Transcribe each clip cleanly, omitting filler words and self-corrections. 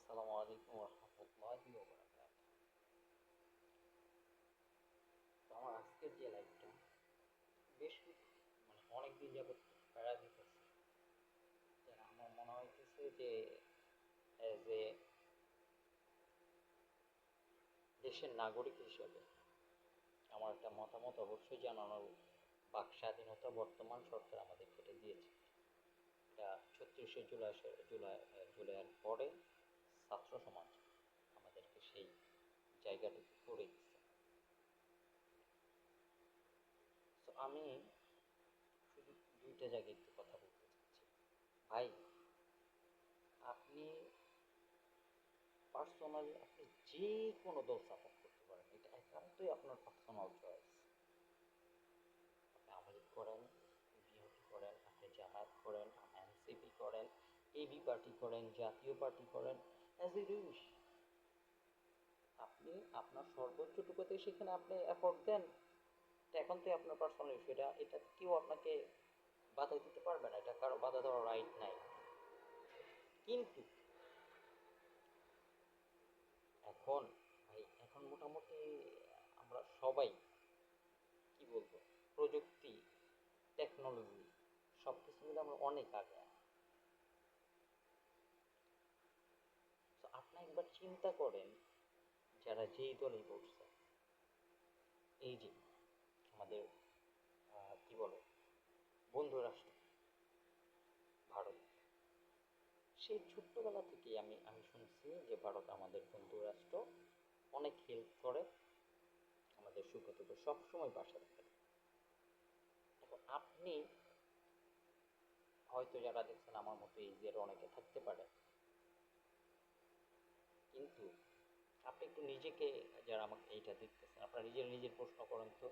আসসালামু আলাইকুম রহমতুল্লাহি ওয়া বারাকাতুহু। তো আমার আজকের যে লাইফটা বেশ অনেক দিন যাবত প্যারা দিতেছে, যেন আমার মনে হইতেছে যে অ্যাজ এ দেশের নাগরিক হিসেবে আমার একটা মতামত অবশ্যই জানানোর বাক স্বাধীনতা বর্তমান সরকার আমাদের কেটে দিয়েছে। এটা 36শে জুলাইয়ের পরে ছাত্র সমাজ আমাদেরকে সেই জায়গাটুকু করে দিচ্ছে। তো আমি শুধু দুইটা জায়গায় একটু কথা বলতে চাচ্ছি। ভাই, আপনি পার্সোনালি আপনি যে কোনো দল সাপোর্ট করতে পারেন, এটা একান্তই আপনার পার্সোনাল চয়েস। আপনি আওয়ামী লীগ করেন, বিএনপি করেন, আপনি জামায়াত করেন, এনসিপি করেন, এবি পার্টি করেন, জাতীয় পার্টি করেন, অ্যাজ ইট উইশ। আপনি আপনার সর্বোচ্চটুকুতে সেখানে আপনি এফোর্ট দেন। এটা একান্তই আপনার পার্সোনাল ইস্যু। এটা কেউ আপনাকে বাধা দিতে পারবে না, এটা কারো বাধা দেওয়ার রাইট নাই। কিন্তু এখন এখন মোটামুটি আমরা সবাই কি বলবো, প্রযুক্তি, টেকনোলজি সব কিছু মিলে আমরা অনেক আগে। তো আপনি একবার চিন্তা করেন, যারা যেই দলে করছে, এই যে আমাদের কি বলে বন্ধু রাষ্ট্র ভারত, সেই ছোট্টবেলা থেকেই আমি আমি শুনছি যে ভারত আমাদের বন্ধু রাষ্ট্র, অনেক হেল্প করে, আমাদের সুখে দুঃখে সবসময় পাশে থাকে। এখন আপনি হয়তো যারা দেখছেন আমার মতো এই যে অনেকে থাকতে পারে, কিন্তু আপনি একটু নিজেকে, যারা আমাকে এইটা দেখতেছেন, আপনারা নিজের প্রশ্ন করেন তো,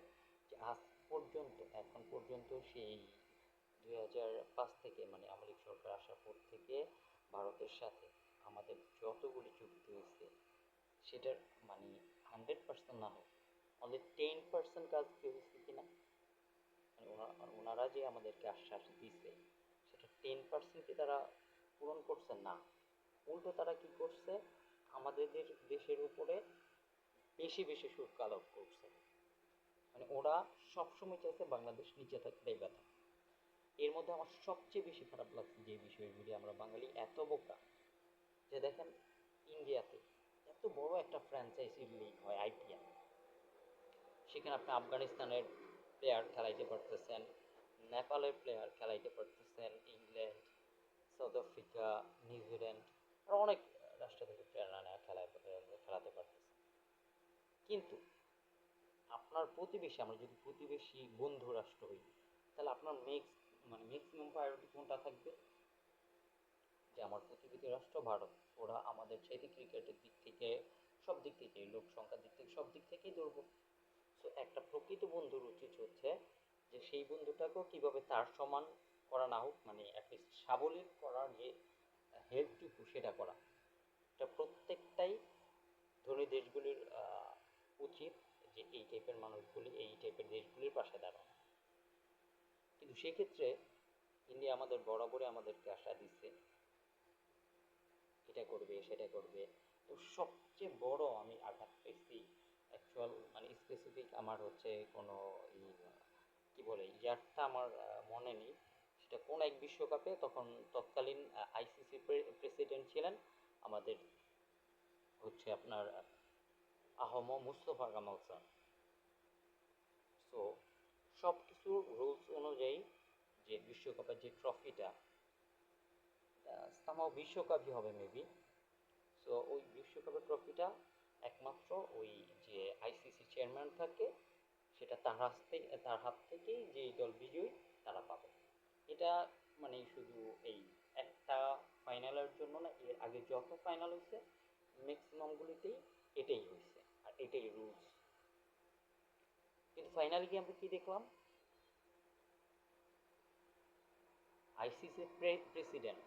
যে আজ পর্যন্ত এখন পর্যন্ত সেই 2005 থেকে মানে আওয়ামী লীগ সরকার আসার পর থেকে ভারতের সাথে আমাদের যতগুলি চুক্তি হয়েছে, সেটার মানে 100% না হোক, অনলি 10% কাজ কি হয়েছে কিনা, মানে ওনারা যে আমাদেরকে আশ্বাস দিছে, সেটা 10% কি তারা পূরণ করছে? না। উল্টো তারা কি করছে, আমাদের দেশের উপরে বেশি বেশি শুল্ক আরোপ করছে। মানে ওরা সবসময় চাইছে বাংলাদেশ নিচে থাকতে ব্যথা। এর মধ্যে আমার সবচেয়ে বেশি খারাপ লাগছে যে বিষয়গুলি, আমরা বাঙালি এত বোকা যে দেখেন, ইন্ডিয়াতে এত বড় একটা ফ্র্যাঞ্চাইজি লিগ হয় আইপিএল, সেখানে আপনি আফগানিস্তানের প্লেয়ার খেলাইতে পারতেছেন, নেপালের প্লেয়ার খেলাইতে পারতেছেন, ইংল্যান্ড, সাউথ আফ্রিকা, নিউজিল্যান্ড আর অনেক রাষ্ট্র থেকে প্লেয়াররা খেলাতে পারতেছে। কিন্তু আপনার প্রতিবেশী, আমরা যদি প্রতিবেশী বন্ধু রাষ্ট্র হই, তাহলে আপনার ম্যাক্সিমাম প্রায়োরিটি কোনটা থাকবে? যে আমার প্রতিবেশী রাষ্ট্র ভারত, ওরা আমাদের চাইতে ক্রিকেটের দিক থেকে, সব দিক থেকে, লোক সংখ্যার দিক থেকে, সব দিক থেকেই দুর্বল। সো একটা প্রকৃত বন্ধুর উচিত হচ্ছে যে সেই বন্ধুটাকেও কিভাবে তার সমান করা না হোক, মানে অ্যাটলিস্ট সাবলীল করার যে হেল্পটুকু সেটা করা। এটা প্রত্যেকটাই ধনী দেশগুলির উচিত, যে এই টাইপের মানুষগুলি, এই টাইপের দেশগুলির পাশে দাঁড়ানো। কিন্তু সেক্ষেত্রে ইন্ডিয়া আমাদের বরাবরই আমাদেরকে আশা দিচ্ছে, এটা করবে সেটা করবে। তো সবচেয়ে বড় আমি আঘাত পেয়েছি অ্যাকচুয়াল, মানে স্পেসিফিক আমার হচ্ছে কোনো কি বলে ইয়ারটা আমার মনে নেই, সেটা কোন এক বিশ্বকাপে, তখন তৎকালীন আইসিসি প্রেসিডেন্ট ছিলেন আমাদের হচ্ছে আপনার মুস্তফা কামাল স্যার। সো সব কিছু রুলস অনুযায়ী যে বিশ্বকাপের যে ট্রফিটা, সামহাও বিশ্বকাপই হবে মেবি। সো ওই বিশ্বকাপের ট্রফিটা একমাত্র ওই যে আইসিসি চেয়ারম্যান থাকে, সেটা তার হাত থেকেই যে দল বিজয়ী তারা পাবে। এটা মানে শুধু এই একটা ফাইনালের জন্য না, এর আগে যত ফাইনাল হয়েছে ম্যাক্সিমামগুলিতেই এটাই হয়েছে, আর এটাই রুলস। কিন্তু ফাইনালে গিয়ে আমরা কি দেখলাম, আইসিসির প্রেসিডেন্ট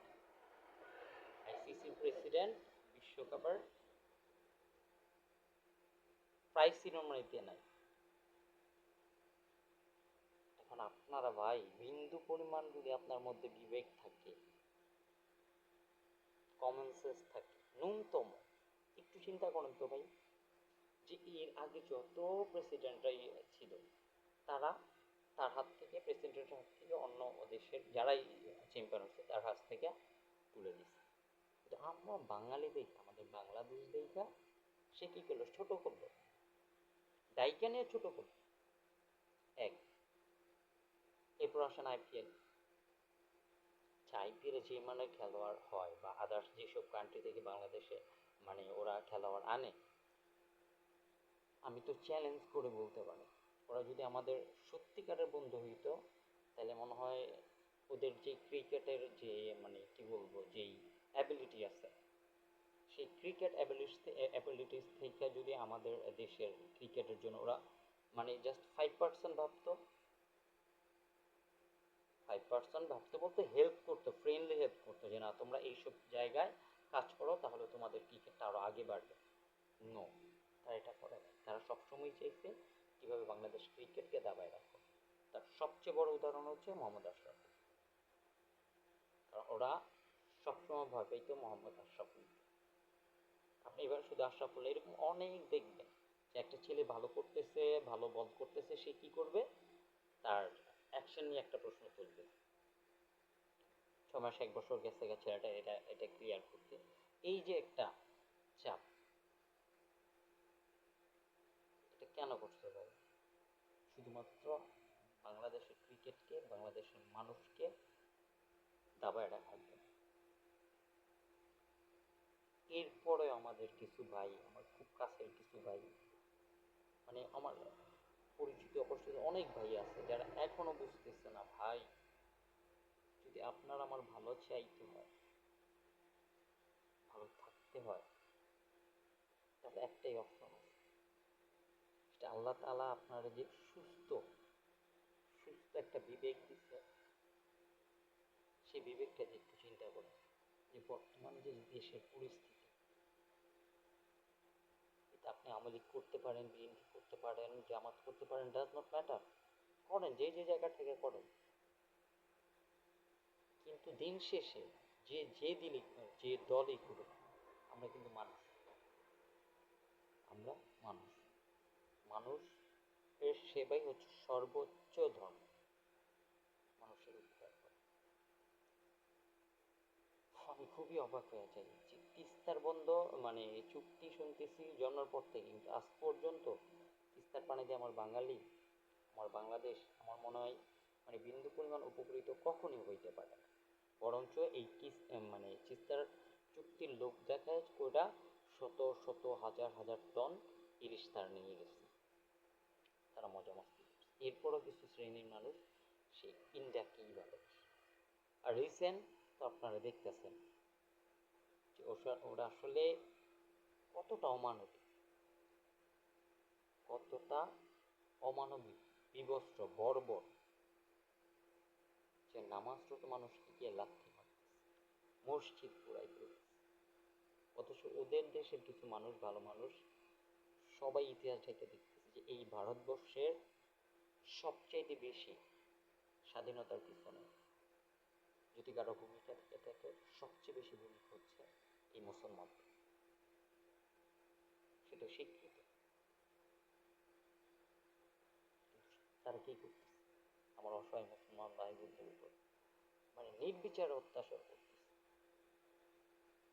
আইসিসির প্রেসিডেন্ট, বিশ্বকাপের প্রাইজ সিরিমনিতে নাই। এখন আপনারা ভাই, বিন্দু পরিমাণ যদি আপনার মধ্যে বিবেক থাকে, কমন সেন্স থাকে, ন্যূনতম একটু চিন্তা করেন তো ভাই, যে এর আগে যত প্রেসিডেন্টরাই ছিল তারা তার হাত থেকে, প্রেসিডেন্টের হাত থেকে অন্য দেশের যারাই চ্যাম্পিয়ন হচ্ছে তার হাত থেকে তুলে নিছে। কিন্তু আমরা বাঙালি দেখা, আমাদের বাংলাদেশ দেখা সে কি করলো, ছোট করলো, দায়িকা নিয়ে ছোট করলো। এক, এরপর আসেন আইপিএল। আইপিএলে যে মানে খেলোয়াড় হয় বা আদার্স যেসব কান্ট্রি থেকে বাংলাদেশে মানে ওরা খেলোয়াড় আনে, আমি তো চ্যালেঞ্জ করে বলতে পারি ওরা যদি আমাদের সত্যিকারের বন্ধু হইতো তাহলে মনে হয় ওদের যে ক্রিকেটের যে মানে কি বলবো যেই অ্যাবিলিটি আছে, সেই ক্রিকেট অ্যাবিলিটিস থেকে যদি আমাদের দেশের ক্রিকেটের জন্য ওরা মানে জাস্ট 5% ভাবতো, 5% ভাবতে বলতে হেল্প করতো, ফ্রেন্ডলি হেল্প করতো, যে না তোমরা এইসব জায়গায় কাজ করো তাহলে তোমাদের ক্রিকেটটা আরো আগে বাড়বে। নো, তারা এটা করে না। তারা সবসময় চাইছে কিভাবে বাংলাদেশ ক্রিকেটকে দাবায় রাখো। তার সবচেয়ে বড় উদাহরণ হচ্ছে মোহাম্মদ আশরাফ। কারণ ওরা সবসময় ভয় পেত মোহাম্মদ আশরাফুল। আপনি এবার শুধু আশরাফুল এরকম অনেক দেখবেন যে একটা ছেলে ভালো করতেছে, ভালো বল করতেছে, সে কি করবে, তার অ্যাকশন নিয়ে একটা প্রশ্ন তুলবে। 6 মাস 1 বছর গেছে গা ছেলেটা এটা এটা ক্লিয়ার করতে। এই যে একটা চাপ, এটা কেন করতে পারে? শুধুমাত্র বাংলাদেশের ক্রিকেটকে, বাংলাদেশের মানুষকে দাবায় রাখার জন্য। এরপরে আমাদের কিছু ভাই, আমার খুব কাছের কিছু ভাই, মানে আমার পরিচিত অপরিচিত অনেক ভাই আছে যারা এখনো বুঝতেছে না ভাই, যদি আপনার আমার ভালো চাইতে হয়, ভালো থাকতে হয়, তাহলে একটাই অপশন আছে, সেটা আল্লাহ তাআলা আপনার যে সুস্থ সুস্থ একটা বিবেক দিচ্ছে, সেই বিবেকটা যে একটু চিন্তা করেন যে বর্তমানে যে দেশের পরিস্থিতি, এটা আপনি আওয়ামী লীগ করতে পারেন, বিএনপি করতে পারেন, জামাত করতে পারেন, ডাজ নট ম্যাটার, করেন যে যে জায়গা থেকে করেন, কিন্তু দিন শেষে যে যে দিলই যে দলই করুক, আমরা কিন্তু মানুষ, আমরা মানুষ, মানুষের সেবাই হচ্ছে সর্বোচ্চ ধর্ম, মানুষের উপকার করা। আমি খুবই অবাক হয়ে যাই যে তিস্তার বন্ধ মানে চুক্তি শুনতেছি জন্মের পর থেকে, কিন্তু আজ পর্যন্ত তিস্তার পানিতে আমার বাঙালি, আমার বাংলাদেশ, আমার মনে হয় মানে বিন্দু পরিমাণ উপকৃত কখনই হইতে পারে না। বরঞ্চ এই মানে তিস্তার চুক্তির লোক দেখায় ওটা শত শত হাজার হাজার টন ইলিশ তার নিয়ে গেছে, তারা মজা মস্তি করছে। এরপরও কিছু শ্রেণীর মানুষ সেই ইন্ডিয়াকেই ভালোবাসে। আর রিসেন্ট তো আপনারা দেখতেছেন যে ওরা আসলে কতটা অমানবিক, কতটা অমানবিক, বিবস্ত্র, বর্বর, যে নামাজরত মানুষকে গিয়ে লাথি মারতেছে, মসজিদ পুরাই দিতেছে। অথচ ওদের দেশের কিছু মানুষ, ভালো মানুষ, সবাই ইতিহাস ঘেঁটে দেখতেছে যে এই ভারতবর্ষের সবচাইতে বেশি স্বাধীনতার পিছনে যদি কারো ভূমিকা থেকে থাকে, সবচেয়ে বেশি ভূমিকা হচ্ছে এই মুসলমান, সেটা স্বীকৃত। তারা কি করতেছে আমার অসহায় মুসলমান ভাই বোনদের উপর, মানে নির্বিচারে অত্যাচার করতেছে।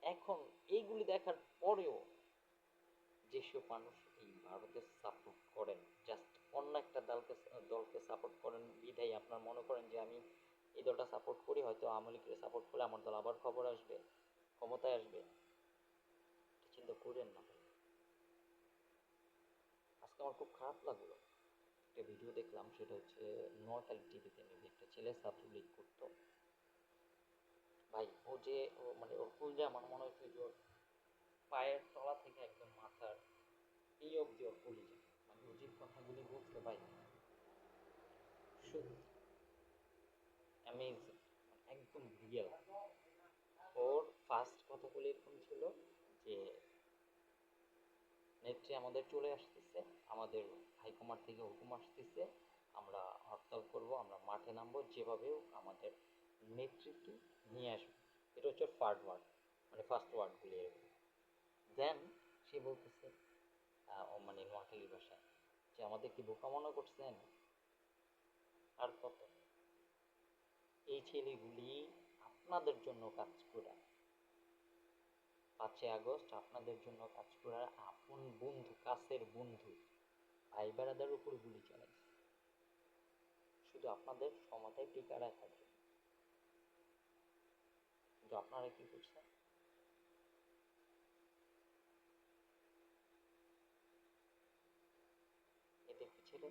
এখন এইগুলি দেখার পরেও যেসব মানুষ এই ভারতের সাপোর্ট করেন, জাস্ট অন্য একটা দলকে সাপোর্ট করেন বিধায় আপনার মনে করেন যে আমি এই দলটা সাপোর্ট করি, হয়তো আওয়ামী লীগকে সাপোর্ট করলে আমার দল আবার খবর আসবে, ক্ষমতায় আসবে, চিন্তা করেন না। আজকে আমার খুব খারাপ লাগলো, একটা ভিডিও দেখলাম, সেটা হচ্ছে নোয়াখালী টিভিতে মেবি একটা ছেলে ছাত্রলীগ করতো। ভাই ও যে মানে ওর ফুল আমার মনে হচ্ছে যে ওর পায়ের তলা থেকে একদম মাথার এই অবধি ওর কলিজা, মানে ও যে কথাগুলি বলছে ভাই, সত্যি অ্যামেজিং, একদম রিয়েল। ওর ফার্স্ট কথাগুলি এরকম ছিল যে নেত্রী আমাদের চলে আসতেছে, আমাদের হাইকমান্ড থেকে হুকুম আসতেছে, আমরা হরতাল করব, আমরা মাঠে নামবো, যেভাবেও আমাদের নেতৃত্ব নিয়ে আসবো। এটা হচ্ছে ফার্স্ট ওয়ার্ড, মানে ফার্স্ট ওয়ার্ডগুলি এরকম। দেন সে বলতেছে মানে নোয়াখালী ভাষায় যে আমাদের কি বোকা মনে করছেন, আর কত। এই ছেলেগুলি আপনাদের জন্য কাজ করে, 5ই আগস্ট আপনাদের জন্য কাজ করে, আপন বন্ধু, কাছের বন্ধু, ভাই বেড়াদের উপর গুলি চালাইছে শুধু আপনাদের ক্ষমতায় টিকা রাখার জন্য। কিন্তু আপনারা কি করছেন? এতে একটি ছেলে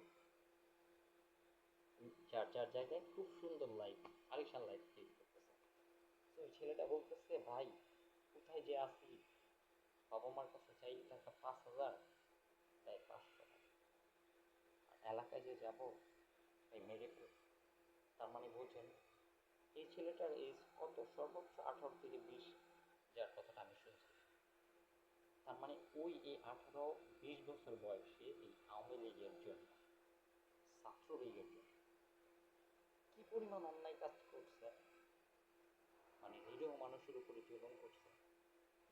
যার যার জায়গায় খুব সুন্দর লাইফ, আলিশান লাইফ লিড করতেছে। তো ওই ছেলেটা বলতেছে, ভাই কোথায় যে আছি, বাবা মার কাছে চাই টাকা 5,000, তাই 500 টাকা, আর এলাকায় যে যাবো তাই মেরে ফেলবো। তার মানে বোঝেন এই ছেলেটার এজ কত, সর্বোচ্চ 18 থেকে 20, যার কথাটা আমি শুনছি। তার মানে ওই এই 18-20 বছর বয়সে এই আওয়ামী লীগের জন্য, ছাত্রলীগের জন্য কি পরিমাণ অন্যায় কাজ করছে, মানে নিরীহ মানুষের উপরে জুলুম করছে,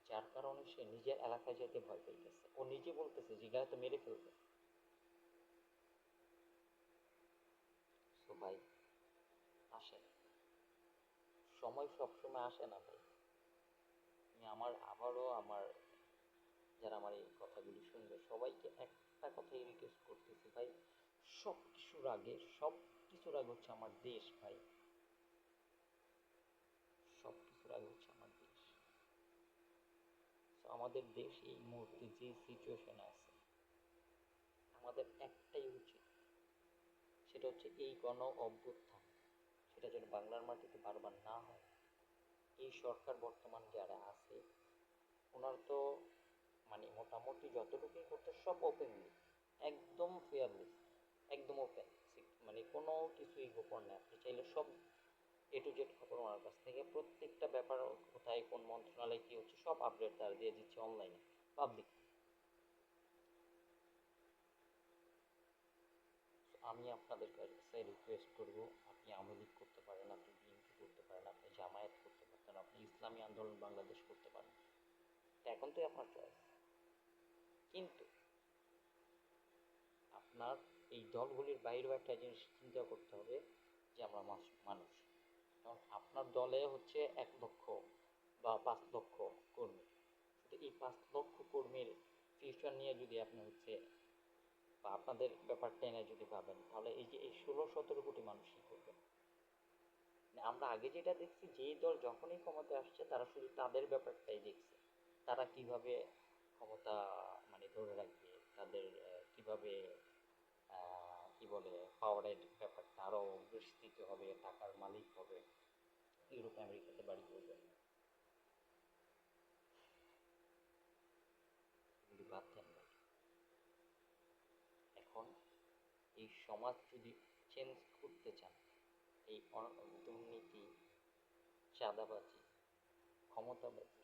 যার কারণে সে নিজের এলাকায় যেতে ভয় পাইতেছে। ও নিজে বলতেছে যে গায়ে তো মেরে ফেলবে। তো ভাই আসেন, সময় সবসময় আসে না ভাই। আমি আবারও আমার যারা আমার এই কথাগুলি শুনবে সবাইকে একটা কথাই রিকোয়েস্ট করতেছি ভাই, সব কিছুর আগে হচ্ছে আমার দেশ ভাই, সব কিছুর আগে হচ্ছে আমার দেশ। তো আমাদের দেশ এই মুহূর্তে যে সিচুয়েশনে আছে, আমাদের একটাই উচিত, সেটা হচ্ছে এই গণ অভ্যুত্থান, সেটা যেন বাংলার মাটিতে বারবার না হয়। এই সরকার বর্তমান যারা আছে ওনার তো মানে মোটামুটি যতটুকুই করতে সব ওপেনলি, একদম ফেয়ারলেস, একদম ওপেন, মানে কোনো কিছুই গোপন নেই। আপনি চাইলে সব A to Z খবর ওনার কাছ থেকে, প্রত্যেকটা ব্যাপার কোথায় কোন মন্ত্রণালয়ে কী হচ্ছে সব আপডেট তারা দিয়ে দিচ্ছে অনলাইনে, পাবলিক। আমি আপনাদের কাছে রিকোয়েস্ট করব, আপনি আওয়ামী লীগ করতে পারেন, আপনি বিএনপি করতে পারেন, আপনি জামায়াত করতে পারেন, আপনি ইসলামী আন্দোলন বাংলাদেশ করতে পারেন, এখন তো আপনার চয়েস। কিন্তু আপনার এই দলগুলির বাইরেও একটা জিনিস চিন্তা করতে হবে যে আমরা মানুষ। কারণ আপনার দলে হচ্ছে 1 লক্ষ বা 5 লক্ষ কর্মী, কিন্তু এই 5 লক্ষ কর্মীর ফিউচার নিয়ে যদি আপনি হচ্ছে বা আপনাদের ব্যাপারটা এনে যদি ভাবেন, তাহলে এই যে এই 16-17 কোটি মানুষ কী করবে। মানে আমরা আগে যেটা দেখছি, যেই দল যখনই ক্ষমতায় আসছে তারা শুধু তাদের ব্যাপারটাই দেখছে, তারা কিভাবে ক্ষমতা মানে ধরে রাখবে, তাদের কিভাবে কি বলে পাওয়ারের ব্যাপারটা আরও বিস্তৃত হবে, টাকার মালিক হবে, ইউরোপ আমেরিকাতে বাড়ি করবে, এগুলি বাদ দেন ভাই। এখন এই সমাজ যদি চেঞ্জ করতে চান, এই দুর্নীতি, চাঁদাবাজি, ক্ষমতাবাজি,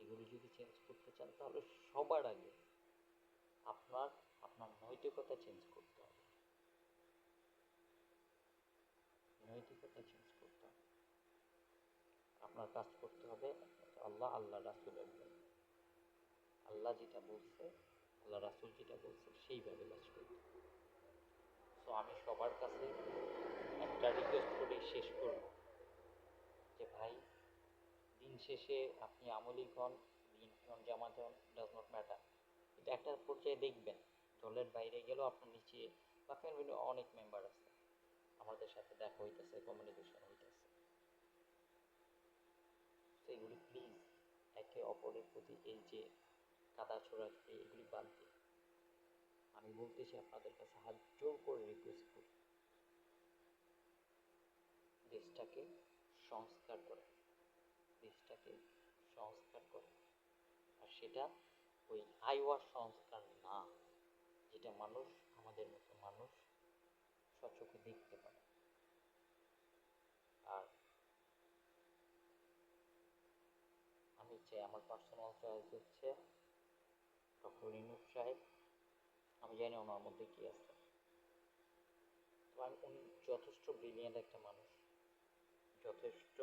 এগুলি যদি চেঞ্জ করতে চান, তাহলে সবার আগে আপনার আপনার নৈতিকতা চেঞ্জ করতে হবে, নৈতিকতা চেঞ্জ করতে হবে। আপনার কাজ করতে হবে আল্লাহ, আল্লাহ রাসূলের জন্য, আল্লাহ যেটা বলছে, আল্লাহ রাসূল যেটা বলছে সেইভাবে কাজ করতে। সো আমি সবার কাছে একটা রিকোয়েস্ট করে শেষ করব যে ভাই, দিন শেষে আপনি আওয়ামী লীগ হন, বিএনপি হন, জামাত হন, ডাজ নট ম্যাটার, কিন্তু একটা পর্যায়ে দেখবেন দলের বাইরে গেলেও আপনার নিচে বা ফ্যামিলি অনেক মেম্বার আছে, আমাদের সাথে দেখা হইতেছে, কমিউনিকেশন হইতেছে। সেগুলি প্লিজ একে অপরের প্রতি এই যে কাদা ছোড়াছুড়ি এগুলি বাদ দিয়ে, আমি বলতেছি আপনাদের কাছে হাত জোর করে রিকোয়েস্ট করি, দেশটাকে সংস্কার করে, দেশটাকে সংস্কার করে। আর সেটা ওই হাইওয়ার সংস্কার না, যেটা মানুষ, আমাদের মতো মানুষ স্বচক্ষে দেখতে পারে। আর আমি চাই, আমার পার্সোনাল চয়েস হচ্ছে ডক্টর ইউনূস সাহেব। আমি জানি ওনার মধ্যে কী আছে, তো আমি উনি যথেষ্ট ব্রিলিয়েন্ট একটা মানুষ, যথেষ্ট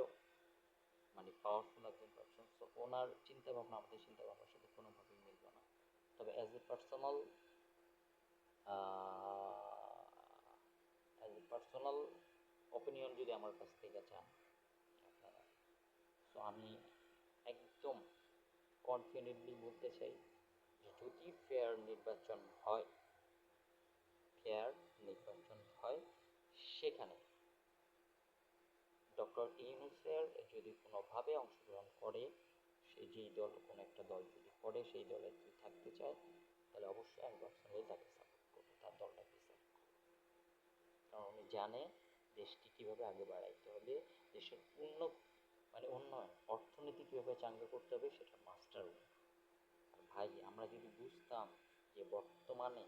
মানে পাওয়ারফুল একজন পার্সন। সো ওনার ওনার চিন্তা ভাবনা আমাদের চিন্তা ভাবনার সাথে কোনোভাবেই মিলবে না। তবে অ্যাজ এ পার্সোনাল অপিনিয়ন যদি আমার কাছ থেকে চান আপনারা, তো আমি একদম কনফিডেন্টলি বলতে চাই যে যদি ফেয়ার নির্বাচন হয় সেখানে ডক্টর ইউনূসের যদি কোনোভাবে অংশগ্রহণ করে, সে যেই দল কোনো একটা দল যদি করে সেই দলে যদি থাকতে চায় তাহলে অবশ্যই আমি পার্সোনালি তাকে সাপোর্ট করবো, তার দলটাকে সাপোর্ট করবো। কারণ উনি জানে দেশকে কীভাবে আগে বাড়াইতে হবে, দেশের উন্নয়ন অর্থনীতি কীভাবে চাঙ্গা করতে হবে সেটা মাস্টার উনি। আর ভাই আমরা যদি বুঝতাম যে বর্তমানে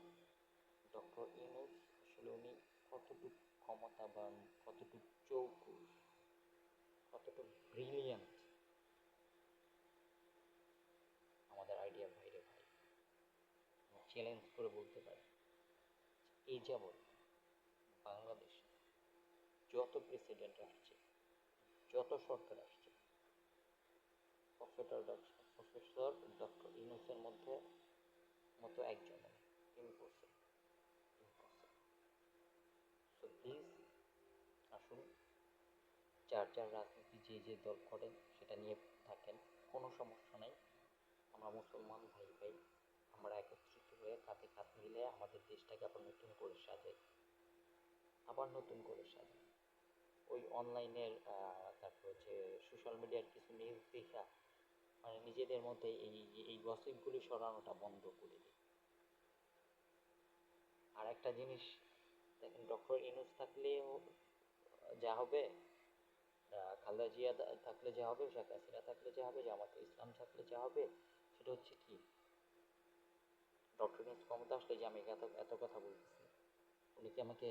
ডক্টর ইউনূস আসলে উনি কতটুকু ক্ষমতাবান, কতটুকু চৌকুস, কতটুকু ব্রিলিয়ান্ট, আমাদের আইডিয়ার বাইরে ভাই। চ্যালেঞ্জ করে বলতে পারি এই যাবৎ বাংলাদেশে যত প্রেসিডেন্ট আসছে, যত সরকার আসছে, প্রফেসর ডক্টর ইউনূসের মতো একজন ইম্পসিবল। সো প্লিজ আসুন, যার রাজনীতি যে দল করেন সেটা নিয়ে থাকেন, কোনো সমস্যা নেই। আমরা মুসলমান ভাই ভাই, আমরা একত্রিত হয়ে কাঁধে কাঁধ মিলে আমাদের দেশটাকে আবার নতুন করে সাজাই। ওই অনলাইনের তারপর হচ্ছে সোশ্যাল মিডিয়ার কিছু নিউজ দেখা নিজেদের মধ্যে এই গসিপগুলি ছড়ানোটা বন্ধ করে দিই। আর একটা জিনিস দেখেন, ডক্টর ইউনূস থাকলেও যা হবে, খালেদা জিয়া থাকলে যা হবে, শেখ হাসিনা থাকলে যা হবে, জামাতে ইসলাম থাকলে যা হবে, সেটা হচ্ছে কি, ডক্টর ইউনূস ক্ষমতা আসলে যে আমি এত কথা বলতেছি, উনি কি আমাকে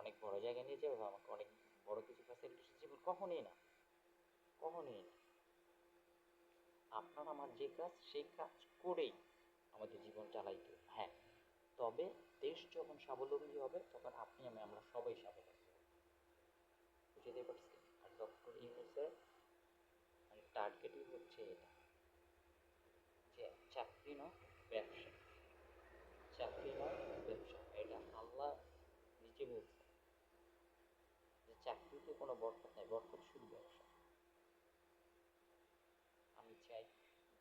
অনেক বড় জায়গায় নিয়ে যাবে বা আমাকে অনেক বড় কিছু ফ্যাসিলিটিস দিবে? কখনোই না, কখনোই না। আপনার আমার যে কাজ সেই কাজ করেই আমাদের জীবন চালাইতে হবে। হ্যাঁ, তবে দেশ যখন স্বাবলম্বী হবে তখন আপনি আমরা সবাই স্বাবলম্বী হব। বুঝতে পারছি? আর ডক্টর ইউনূসের টার্গেটই হচ্ছে এটা, যে চাকরি নয় ব্যবসা, চাকরি নয় ব্যবসা। এটা আল্লাহ নিজে বলছে যে চাকরিতে কোনো বরকত নাই, বরকত শুধু ব্যবসা। আমি চাই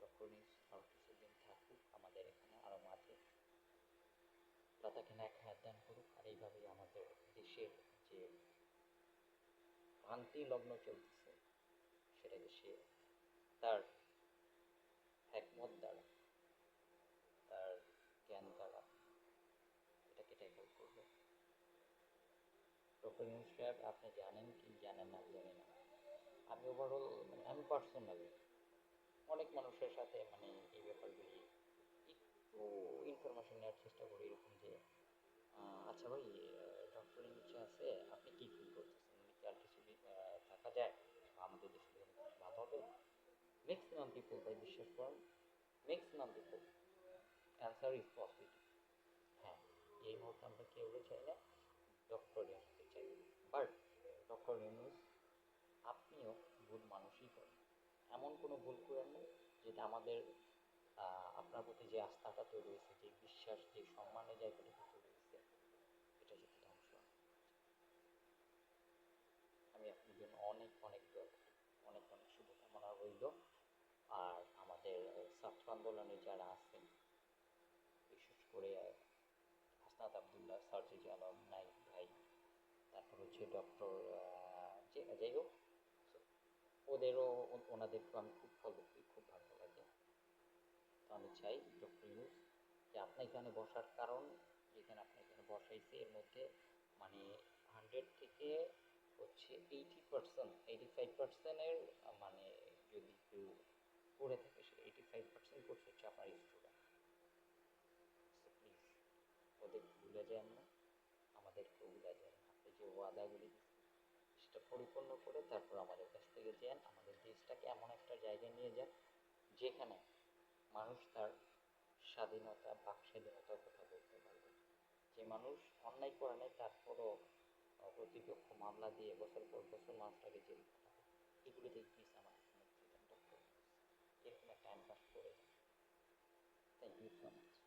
ডক্টর ইউনূস আরও কিছুদিন থাকুক আমাদের এখানে, আরও মাঠে আল্লাহ তাকে নেক হায়াত দান করুক। আর এইভাবেই আমাদের দেশের যে ভ্রান্তি লগ্ন চলতেছে সেটাকে সে তার একমত দ্বারা, তার জ্ঞান দ্বারা এটাকে ট্যাকেল করবে। ডক্টর ইউনূস সাহেব, আপনি জানেন কি জানেন না জানি না, আমি ওভারঅল আমি পার্সোনালি অনেক মানুষের সাথে এই ব্যাপারগুলি একটু ইনফরমেশন নেওয়ার চেষ্টা করি, এরকম যে আচ্ছা ভাই, ডক্টর ইউনূস যে আছে আপনি কি ফিল করতেছেন, উনি কি আর কিছুদিন থাকা যায় বা আমাদের দেশের জন্য ভালো হবে? ম্যাক্সিমাম পিপল ভাই, বিশ্বাস করেন, maximum people answer is positive. হ্যাঁ, এই মুহূর্তে আমরা কেউ চাই না ডক্টর ইউনূসকে চাই, বাট ডক্টর ইউনূস আপনিও ভুল মানুষই করেন, এমন কোনো ভুল করেন না যেটা আমাদের আপনার প্রতি যে আস্থাটা তৈরি হয়েছে, যে বিশ্বাস, যে সম্মানের জায়গাটা তৈরি হয়েছে, এটা যাতে ধ্বংস হয়। আমি আপনার জন্য অনেক অনেক দোয়া করি, অনেক অনেক শুভকামনা রইল। আর আমাদের ছাত্র আন্দোলনে যারা আছেন, বিশেষ করে হাসনাত আবদুল্লাহ, সার্জিজ আলম, নাইক ভাই, তারপর হচ্ছে ডক্টর, যাই হোক, ওদেরও ওনাদেরকেও আমি খুব ফলো করি, খুব ভালো লাগে। তো আমি চাই ডক্টর ইউনূস যে আপনার এখানে বসার কারণ, যেখানে আপনার এখানে বসাইছে এর মধ্যে 100 থেকে হচ্ছে 85%-এর যদি কেউ করে থাকে, সেটা 85% করছে হচ্ছে আপনার স্টুডেন্ট। সো প্লিজ ওদের ভুলে যান না, আমাদেরকেও ভুলে যান না। আপনি যে ওয়াদাগুলি দিচ্ছেন সেটা পরিপূর্ণ করে তারপর আমাদের কাছ থেকে যান, আমাদের দেশটাকে এমন একটা জায়গায় নিয়ে যান যেখানে মানুষ তার স্বাধীনতা, বাক স্বাধীনতার কথা বলতে পারবে। যে মানুষ অন্যায় করে নাই তারপরও কর্তৃপক্ষ মামলা দিয়ে বছর পর বছর মানুষটাকে জেল খাটাবে, এগুলি থেকে প্লিজ আমাদের মুক্তি দেন। You so much.